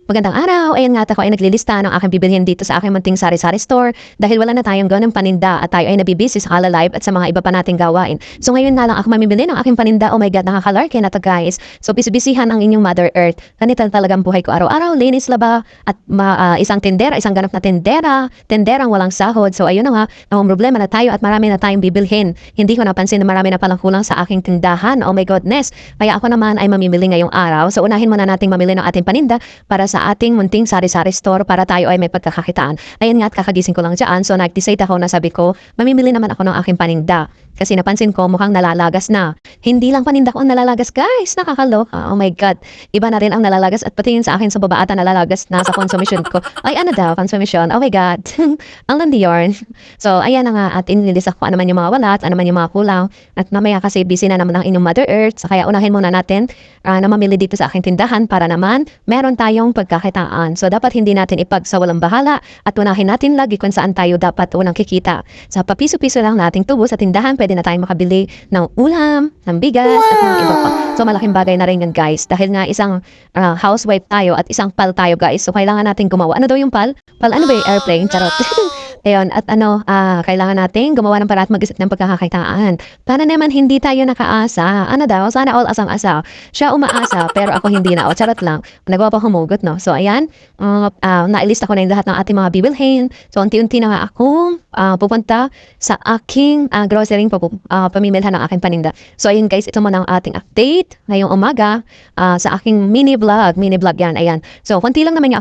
Magandang araw. Ayan nga ako ay naglilista ng aking bibilhin dito sa aking munting sari-sari store dahil wala na tayong ganong paninda at tayo ay nabibisi sa Kala Live at sa mga iba pa nating gawain. So ngayon na lang ako mamimili ng aking paninda. Oh my God, nakakalarky na to guys. So bisibisihan ang inyong Mother Earth. Ganito talagang buhay ko araw-araw. Linis laba at isang tindera, isang ganap na tenderang walang sahod. So ayun na nga, ang problema na tayo at marami na tayong bibilhin. Hindi ko napansin na marami na palang kulang sa aking tindahan. Oh my goodness. Kaya ako naman ay mamimili ngayong araw. So unahin muna nating mamili ng ating paninda para sa ating munting sari-sari store para tayo ay may pagkakakitaan. Ayun nga at kakagising ko lang dyan. So nag-decide ako na sabi ko, mamimili naman ako ng aking paninda. Kasi napansin ko mukhang nalalagas na. Hindi lang paninda ko ang nalalagas guys. Nakakaloka. Oh my God. Iba na rin ang nalalagas at pati yun sa akin sa baba ata nalalagas na sa consumption ko. Ay ano daw, consumption. Oh my God. Ang landi yarn. So ayan na nga at inilista ko ano man yung mga walat, ano man yung mga kulang. At mamaya kasi busy na naman ang inyong Mother Earth. So kaya unahin muna natin na mamili dito sa aking tindahan para naman meron tayong pagkakitaan. So dapat hindi natin ipagsawalang bahala at unahin natin lagi kung saan tayo dapat unang kikita. Sa papiso-piso lang nating tubo sa tindahan, pwede na tayong makabili ng ulam, ng bigas, at ng iba pa. So malaking bagay na rin yan guys. Dahil nga isang housewife tayo at isang pal tayo guys. So kailangan natin gumawa. Ano daw yung pal? Pal ano ba yung airplane? Charot. Ayun, at kailangan natin gumawa ng para at mag-isip ng pagkakakitaan. Para naman hindi tayo nakaasa. Ano daw? Sana all asang-asa. Siya umaasa, pero ako hindi na. O, charot lang. Nagawa pa humugot, no? So, ayan. Nailista ko na yung lahat ng ating mga bibilhin. So, unti-unti na nga ako pupunta sa aking grocery pamimilhan ng aking paninda. So, ayun guys, ito muna ang ating update ngayong umaga sa aking mini vlog. Mini vlog yan, ayan. So, konti lang naman yung